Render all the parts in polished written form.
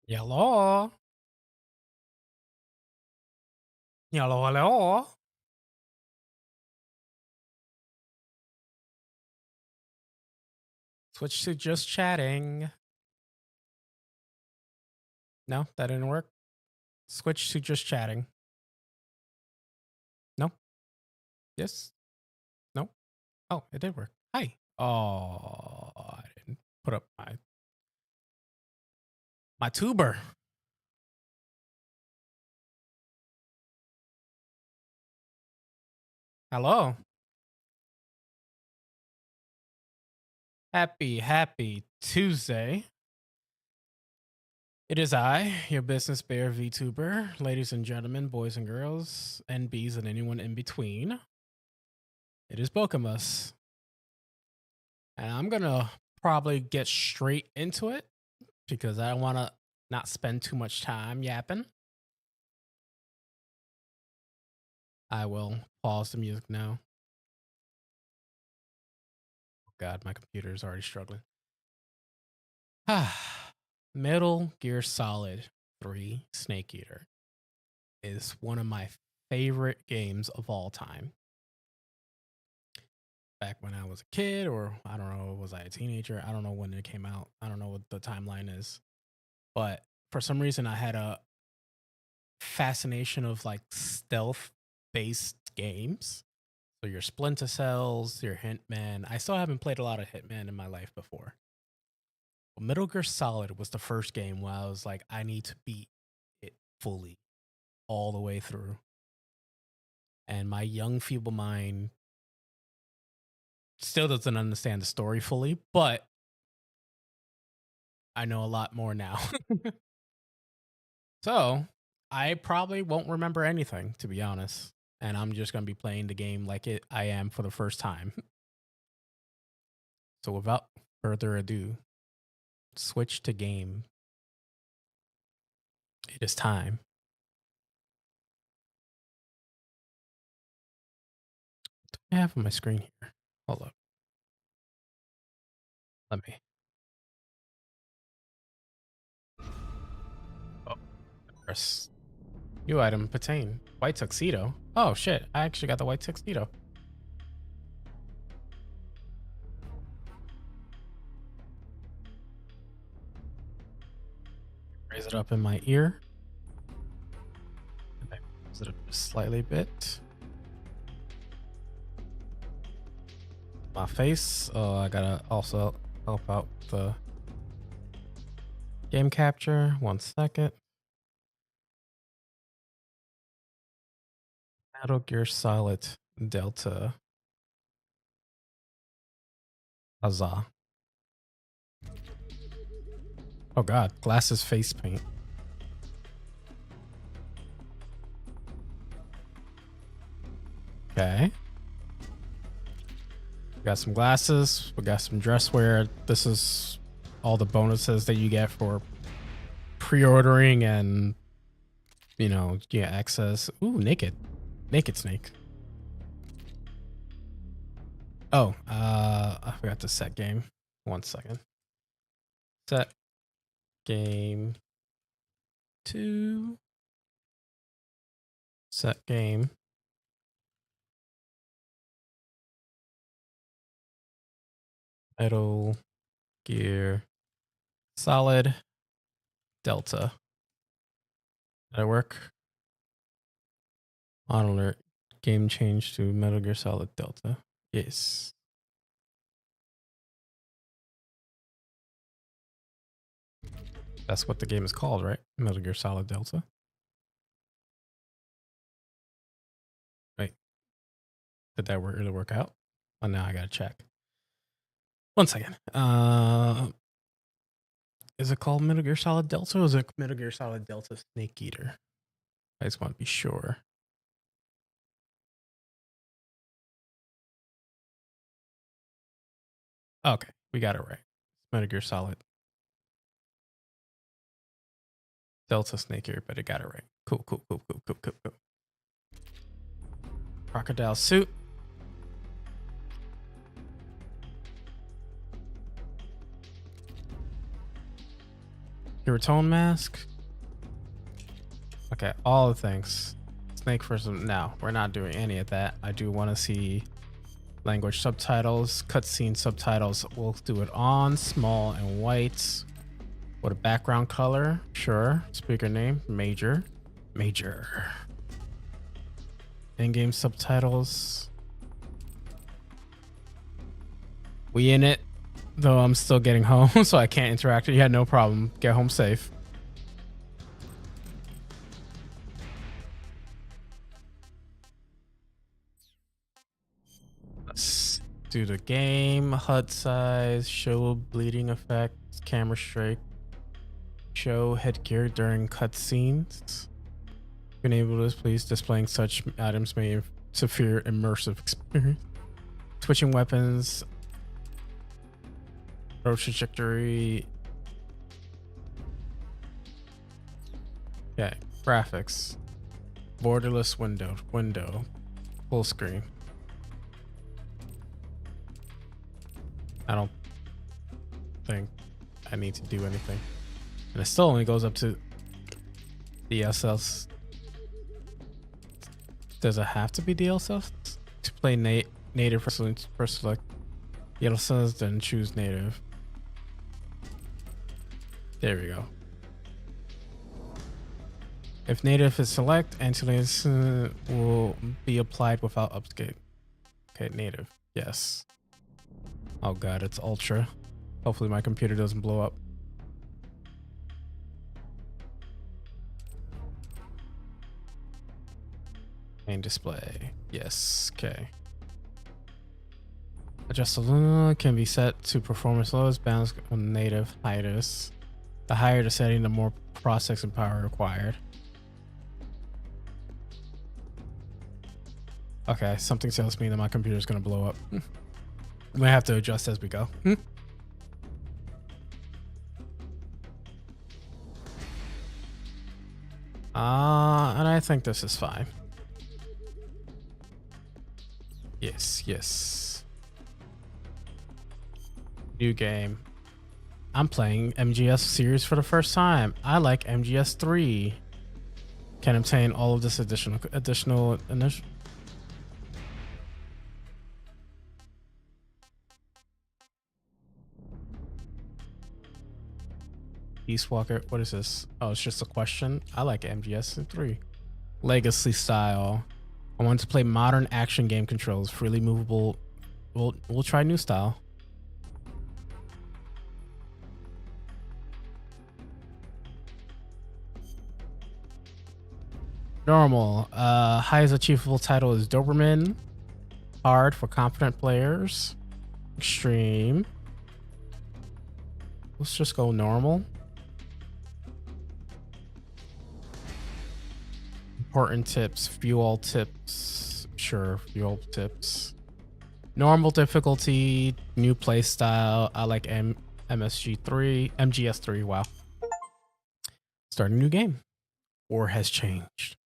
Hello. Hello, hello. Switch to just chatting. No, that didn't work. Switch to just chatting. No. Yes. No. Oh, it did work. Hi. Oh, I didn't put up my tuber. Hello. Happy Tuesday. It is I, your business bear VTuber, ladies and gentlemen, boys and girls, NBs and anyone in between. It is Bokemus. And I'm gonna probably get straight into it because I don't want to not spend too much time yapping. I will pause the music now. Oh God, my computer is already struggling. Metal Gear Solid 3 Snake Eater is one of my favorite games of all time. Back when I was a kid, or I don't know, was I a teenager? I don't know when it came out. I don't know what the timeline is. But for some reason, I had a fascination of like stealth based games. So your Splinter Cells, your Hitman. I still haven't played a lot of Hitman in my life before. But Metal Gear Solid was the first game where I was like, I need to beat it fully, all the way through. And my young, feeble mind still doesn't understand the story fully, but I know a lot more now. So I probably won't remember anything, to be honest. And I'm just going to be playing the game like I am for the first time. So without further ado, switch to game. It is time. I have on my screen here. Hold up. Let me. Oh, press. New item, Patain. White tuxedo. Oh shit! I actually got the white tuxedo. Raise it up in my ear. Raise it up just slightly bit. My face. Oh, I gotta also help out the game capture. 1 second. Metal Gear Solid Delta. Huzzah. Oh god, glasses face paint. Okay. We got some glasses. We got some dress wear. This is all the bonuses that you get for pre-ordering and access. Ooh, naked Snake. Oh, I forgot to set game. 1 second. Set game 2. Set game. Metal Gear Solid Delta. Did that work? On alert. Game changed to Metal Gear Solid Delta. Yes. That's what the game is called, right? Metal Gear Solid Delta. Wait, did that really work out? Oh, now I gotta check. 1 second. Is it called Metal Gear Solid Delta or is it Metal Gear Solid Delta Snake Eater? I just want to be sure. Okay, we got it right. Metal Gear Solid Delta Snake Eater, but it got it right. Cool. Crocodile suit. Your tone mask. Okay, all the things. Snake for some. No, we're not doing any of that. I do want to see language subtitles, cutscene subtitles. We'll do it on small and white. What a background color. Sure. Speaker name. Major. Major. In-game subtitles. We in it. Though I'm still getting home, so I can't interact. You had no problem. Get home safe. Let's do the game. HUD size. Show bleeding effect. Camera strike. Show headgear during cutscenes. Enable this, please. Displaying such items may interfere immersive experience. Switching weapons. Road trajectory. Okay, graphics. Borderless window. Full screen. I don't think I need to do anything. And it still only goes up to DLSS. Does it have to be DLSS to play native for select DLSS? Then choose native. There we go. If native is select, anti-alias will be applied without upscaling. Okay, native. Yes. Oh god, it's ultra. Hopefully my computer doesn't blow up. Main display. Yes. Okay. Adjustable can be set to performance lows, balance on native hiatus. The higher the setting, the more processing power required. Okay, something tells me that my computer is going to blow up. We might have to adjust as we go. And I think this is fine. Yes. New game. I'm playing MGS series for the first time. I like MGS 3. Can obtain all of this additional Peace Walker. What is this? Oh, it's just a question. I like MGS 3. Legacy style. I want to play modern action game controls, freely movable. We'll try new style. Normal. Highest achievable title is Doberman. Hard for confident players. Extreme. Let's just go normal. Important tips. Fuel tips. Sure, fuel tips. Normal difficulty. New play style. I like MGS3. Wow. Starting a new game. War has changed.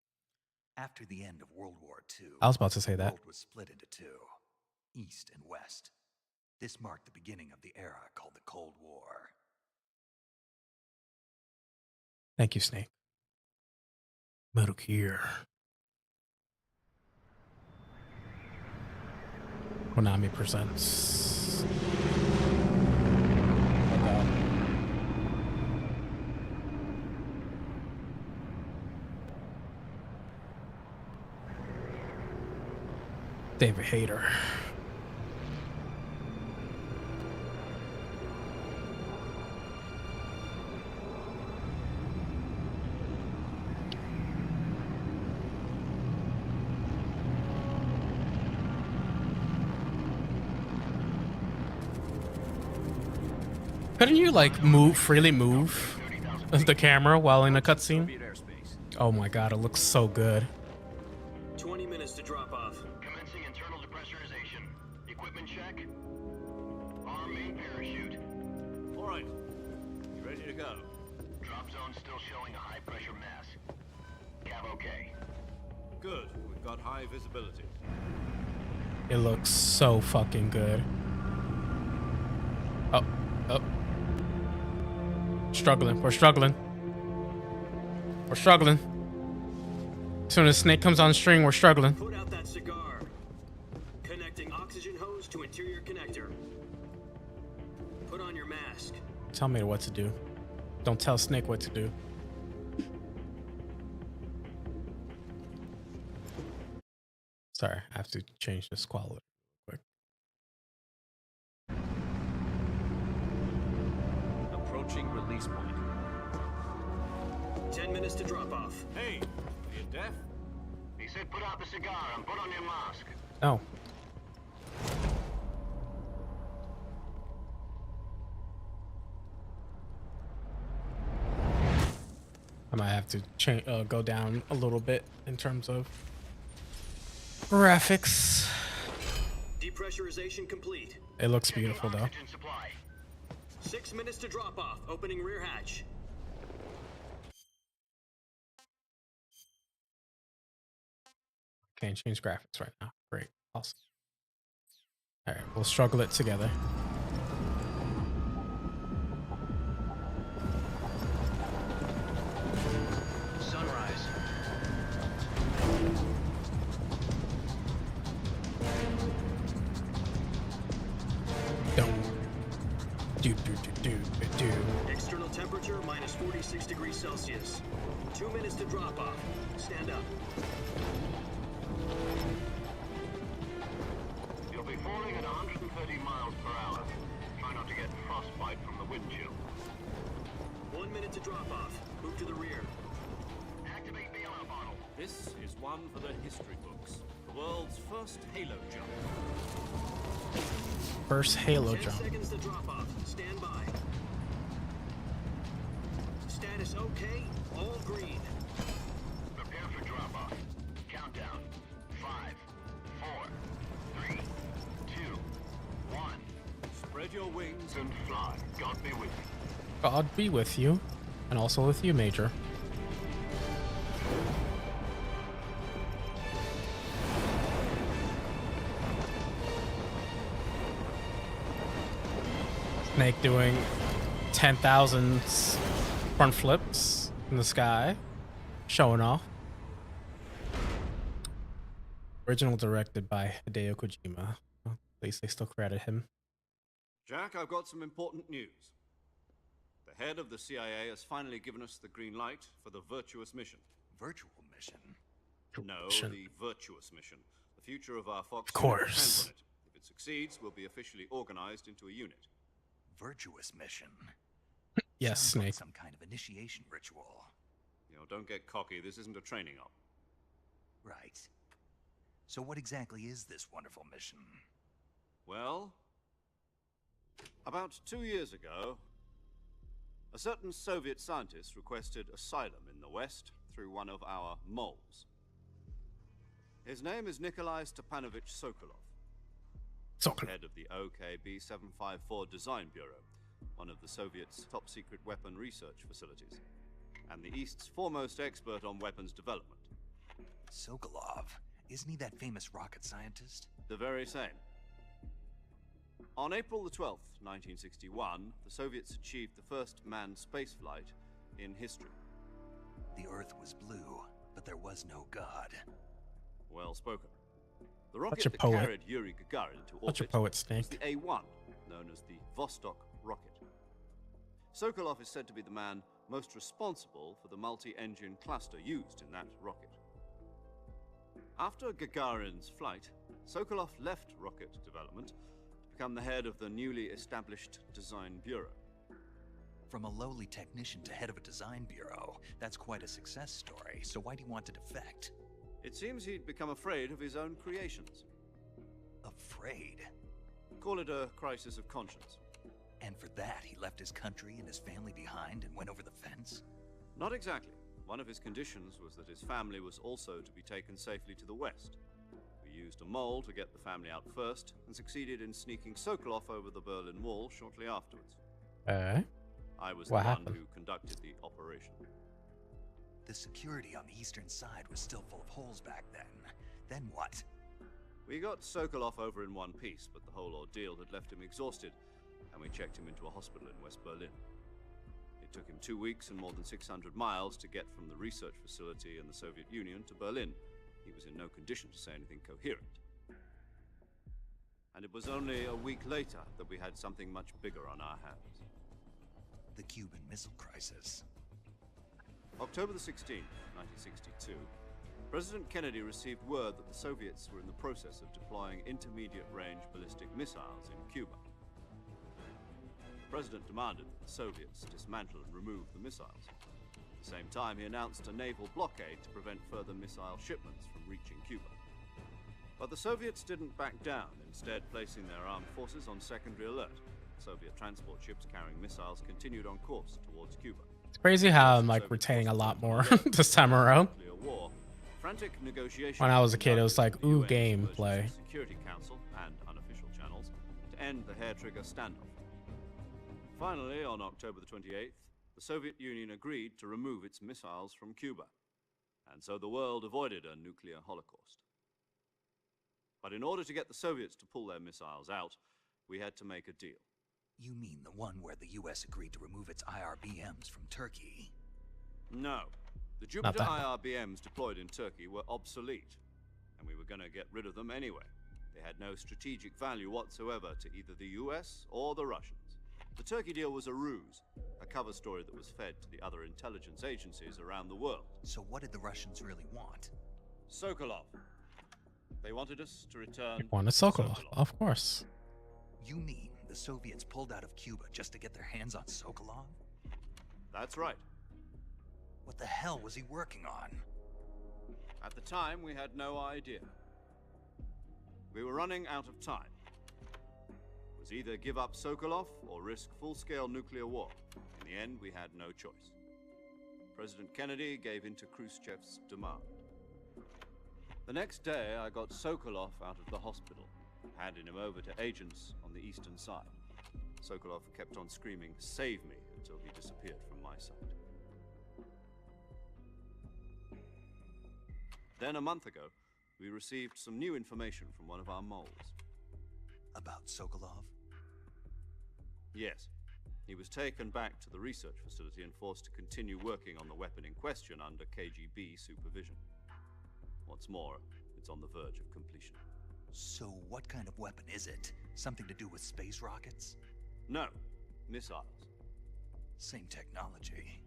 After the end of World War II, I was about to say that. The world was split into two, East and West. This marked the beginning of the era called the Cold War. Thank you, Snake. Metal Gear. Konami presents. David Hayter. Couldn't you like freely move the camera while in a cutscene? Oh my god, it looks so good. 20 minutes to drop off. Commencing internal depressurization. Equipment check. Arm main parachute. All right. You ready to go? Drop zone still showing a high pressure mass. Cav okay. Good. We've got high visibility. It looks so fucking good. Oh. Struggling. We're struggling. We're struggling. As soon as Snake comes on string, we're struggling. Put out that cigar. Connecting oxygen hose to interior connector. Put on your mask. Tell me what to do. Don't tell Snake what to do. Sorry, I have to change this quality quick. Approaching release point. 10 minutes to drop off. Hey, are you deaf? He said put out the cigar and put on your mask. Oh. I might have to change, go down a little bit in terms of graphics. Depressurization complete. It looks beautiful though. Oxygen supply. 6 minutes to drop off. Opening rear hatch. Can't change graphics right now. Great. Awesome. All right, we'll struggle it together. Sunrise. Don't. Do. External temperature minus 46 degrees Celsius. 2 minutes to drop off. Stand up. You'll be falling at 130 miles per hour. Try not to get frostbite from the wind chill. 1 minute to drop off. Move to the rear. Activate bailout bottle. This is one for the history books. The world's first Halo jump. First Halo 10 jump. seconds to drop off. Stand by. Status okay. All green. Prepare for drop off. Countdown. 5, 4, 3, 2, 1. Spread your wings And fly. God be with you. God be with you, and also with you, Major. Snake doing 10,000 front flips in the sky, showing off. Original directed by Hideo Kojima. Well, at least they still credit him. Jack, I've got some important news. The head of the CIA has finally given us the green light for the virtuous mission. Virtual mission. No, Mission. the virtuous mission. The future of our Fox Of course. depends on it. If it succeeds, we'll be officially organized into a unit. Virtuous mission. Yes, Sounds like Snake. some kind of initiation ritual. You know, don't get cocky. This isn't a training op. Right. So what exactly is this wonderful mission? Well, about 2 years ago, a certain Soviet scientist requested asylum in the West through one of our moles. His name is Nikolai Stepanovich Sokolov, head of the OKB 754 Design Bureau, one of the Soviets' top secret weapon research facilities, and the East's foremost expert on weapons development. Sokolov. Isn't he that famous rocket scientist? The very same. On April the 12th, 1961, the Soviets achieved the first manned spaceflight in history. The Earth was blue, but there was no God. Well spoken. The rocket a that poet. carried Yuri Gagarin to Such a orbit poet, was Snake. the A-1, known as the Vostok rocket. Sokolov is said to be the man most responsible for the multi-engine cluster used in that rocket. After Gagarin's flight, Sokolov left rocket development to become the head of the newly established Design Bureau. From a lowly technician to head of a design bureau, that's quite a success story. So why do you want to defect? It seems he'd become afraid of his own creations. Afraid. Call it a crisis of conscience. And for that, he left his country and his family behind and went over the fence? Not exactly. One of his conditions was that his family was also to be taken safely to the west. We used a mole to get the family out first, and succeeded in sneaking Sokolov over the Berlin Wall shortly afterwards. I was the What one happened? who conducted the operation. The security on the eastern side was still full of holes back then. Then what? We got Sokolov over in one piece, but the whole ordeal had left him exhausted, and we checked him into a hospital in West Berlin. It took him 2 weeks and more than 600 miles to get from the research facility in the Soviet Union to Berlin. He was in no condition to say anything coherent. And it was only a week later that we had something much bigger on our hands. The Cuban Missile Crisis. October the 16th, 1962, President Kennedy received word that the Soviets were in the process of deploying intermediate-range ballistic missiles in Cuba. The President demanded that the Soviets dismantle and remove the missiles. At the same time, he announced a naval blockade to prevent further missile shipments from reaching Cuba. But the Soviets didn't back down, instead placing their armed forces on secondary alert. Soviet transport ships carrying missiles continued on course towards Cuba. It's crazy how I'm like retaining a lot more this time around. War, frantic negotiations When I was a kid, it was like, ooh, UN gameplay. Security Council and unofficial channels to end the hair-trigger standoff. Finally, on October the 28th, the Soviet Union agreed to remove its missiles from Cuba, and so the world avoided a nuclear holocaust. But in order to get the Soviets to pull their missiles out, we had to make a deal. You mean the one where the US agreed to remove its IRBMs from Turkey? No. The Not Jupiter that one. IRBMs deployed in Turkey were obsolete, and we were going to get rid of them anyway. They had no strategic value whatsoever to either the US or the Russians. The Turkey deal was a ruse, a cover story that was fed to the other intelligence agencies around the world. So what did the Russians really want? Sokolov. They wanted us to return Wanted Sokolov, of course. You mean the Soviets pulled out of Cuba just to get their hands on Sokolov? That's right. What the hell was he working on? At the time, we had no idea. We were running out of time. It was either give up Sokolov or risk full-scale nuclear war. In the end, we had no choice. President Kennedy gave in to Khrushchev's demand. The next day, I got Sokolov out of the hospital, handing him over to agents on the eastern side. Sokolov kept on screaming, "Save me," until he disappeared from my sight. Then a month ago, we received some new information from one of our moles. About Sokolov? Yes. He was taken back to the research facility and forced to continue working on the weapon in question under KGB supervision. What's more, it's on the verge of completion. So what kind of weapon is it? Something to do with space rockets? No, missiles. Same technology.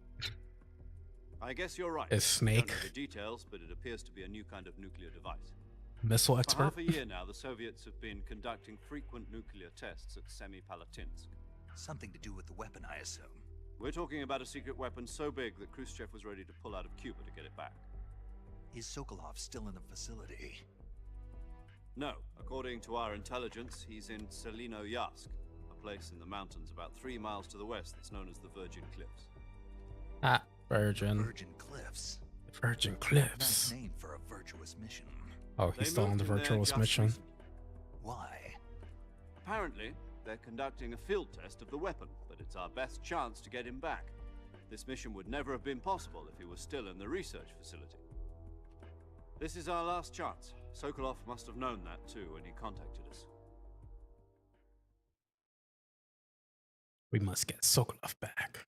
I guess you're right. Is Snake I don't know the details, but it appears to be a new kind of nuclear device. missile For expert? half a year now, the Soviets have been conducting frequent nuclear tests at Semipalatinsk. Something to do with the weapon, I assume. We're talking about a secret weapon so big that Khrushchev was ready to pull out of Cuba to get it back. Is Sokolov still in the facility? No, according to our intelligence, he's in Selinoyarsk, a place in the mountains about 3 miles to the west that's known as the Virgin Cliffs. Ah, Virgin. Virgin Cliffs. Virgin Nice Cliffs. name for a virtuous mission. Oh, They he's still on moved the him there virtuous just mission. recently. Why? Apparently, they're conducting a field test of the weapon, but it's our best chance to get him back. This mission would never have been possible if he was still in the research facility. This is our last chance. Sokolov must have known that too when he contacted us. We must get Sokolov back.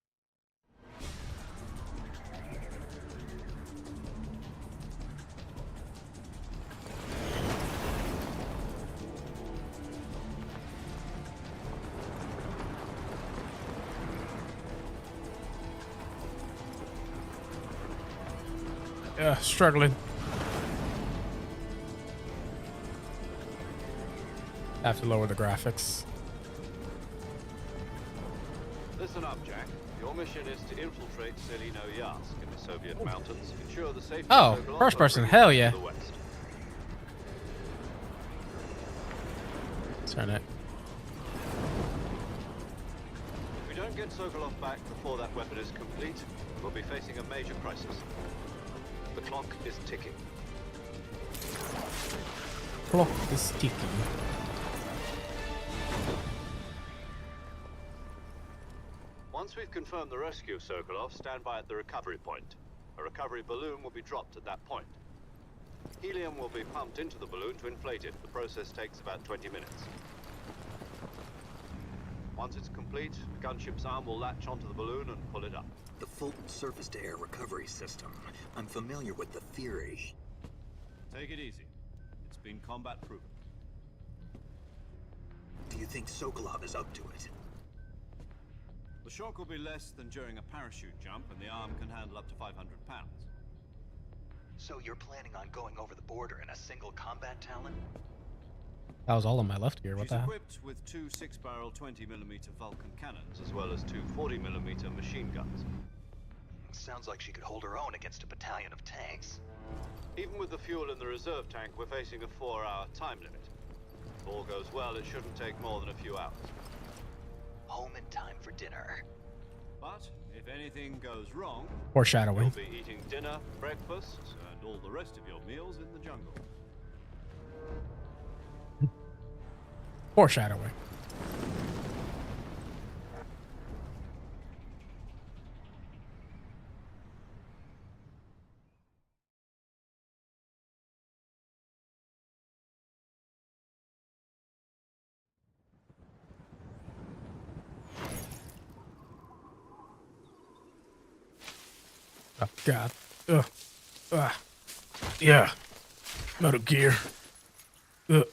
Yeah, struggling. Have to lower the graphics. Listen up, Jack. Your mission is to infiltrate Selinoyarsk in the Soviet mountains, ensure the safety Oh, of Sokolov, first and person, bring hell him yeah. to the west. Turn it. If we don't get Sokolov back before that weapon is complete, we'll be facing a major crisis. The clock is ticking. Clock is ticking. Once we've confirmed the rescue of Sokolov, stand by at the recovery point. A recovery balloon will be dropped at that point. Helium will be pumped into the balloon to inflate it. The process takes about 20 minutes. Once it's complete, the gunship's arm will latch onto the balloon and pull it up. The Fulton surface-to-air recovery system. I'm familiar with the theory. Take it easy. It's been combat proven. Do you think Sokolov is up to it? The shock will be less than during a parachute jump, and the arm can handle up to 500 pounds. So you're planning on going over the border in a single combat Talon? That was all on my left ear. What She's the hell? equipped with two 6-barrel 20mm Vulcan cannons, as well as two 40mm machine guns. Sounds like she could hold her own against a battalion of tanks. Even with the fuel in the reserve tank, we're facing a 4-hour time limit. If all goes well, it shouldn't take more than a few hours. Home in time for dinner. But if anything goes wrong, Foreshadowing. you'll be eating dinner, breakfast, and all the rest of your meals in the jungle. Foreshadowing. Oh God. Ugh. Yeah. Metal Gear. Ugh.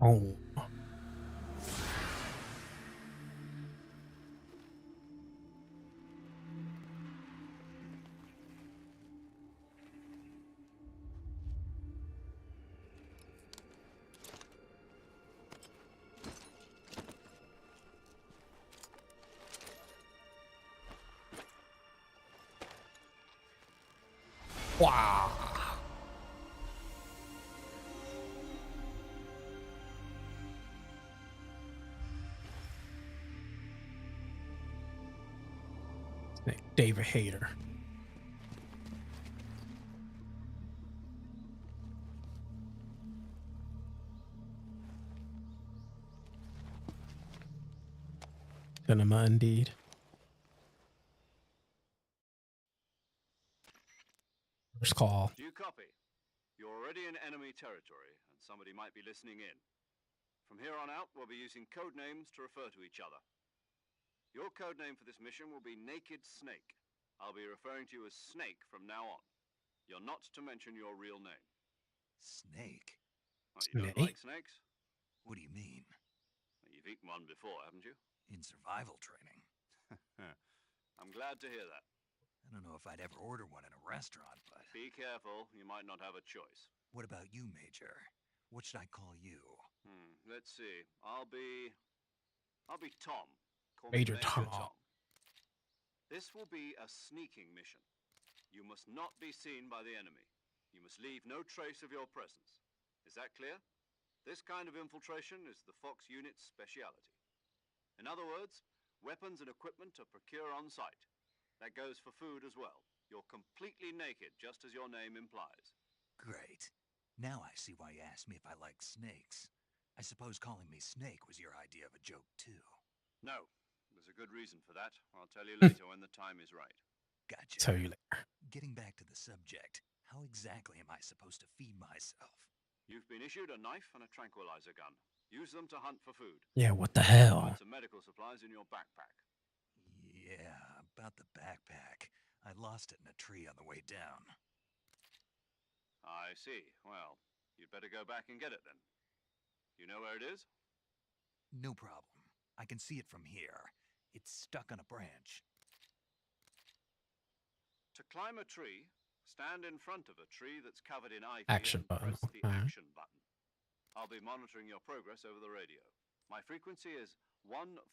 Oh. Wow. David Hayter. Cinema indeed. First call. Do you copy? You're already in enemy territory, and somebody might be listening in. From here on out, we'll be using code names to refer to each other. Your code name for this mission will be Naked Snake. I'll be referring to you as Snake from now on. You're not to mention your real name. Snake? Oh, you don't Snake? like snakes? What do you mean? Well, you've eaten one before, haven't you? In survival training. I'm glad to hear that. I don't know if I'd ever order one in a restaurant, but... Be careful, you might not have a choice. What about you, Major? What should I call you? Let's see. I'll be Tom. Call me Major Tom. This will be a sneaking mission. You must not be seen by the enemy. You must leave no trace of your presence. Is that clear? This kind of infiltration is the Fox unit's speciality. In other words, weapons and equipment are procured on site. That goes for food as well. You're completely naked, just as your name implies. Great. Now I see why you asked me if I like snakes. I suppose calling me Snake was your idea of a joke, too. No, there's a good reason for that. I'll tell you later when the time is right. Gotcha. Tell you later. Getting back to the subject, how exactly am I supposed to feed myself? You've been issued a knife and a tranquilizer gun. Use them to hunt for food. Yeah, what the hell? Find some medical supplies in your backpack. Yeah, about the backpack. I lost it in a tree on the way down. I see. Well, you'd better go back and get it then. You know where it is? No problem. I can see it from here. It's stuck on a branch. To climb a tree, stand in front of a tree that's covered in ivy Action and button, press the okay. action button. I'll be monitoring your progress over the radio. My frequency is 140.85.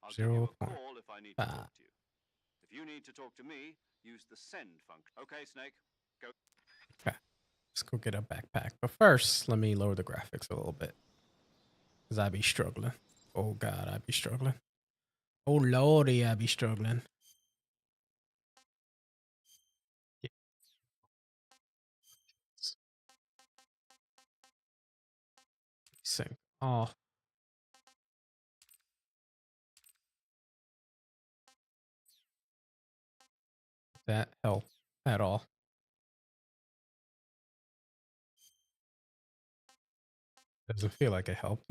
I'll give you a call if I need to talk to you. If you need to talk to me, use the send function. Okay, Snake, go. Okay. Let's go get a backpack. But first, let me lower the graphics a little bit. Because I be struggling. Oh, God, I be struggling. Oh, Lordy, I be struggling. Yeah. Sync off. that help at all. Doesn't feel like it helped.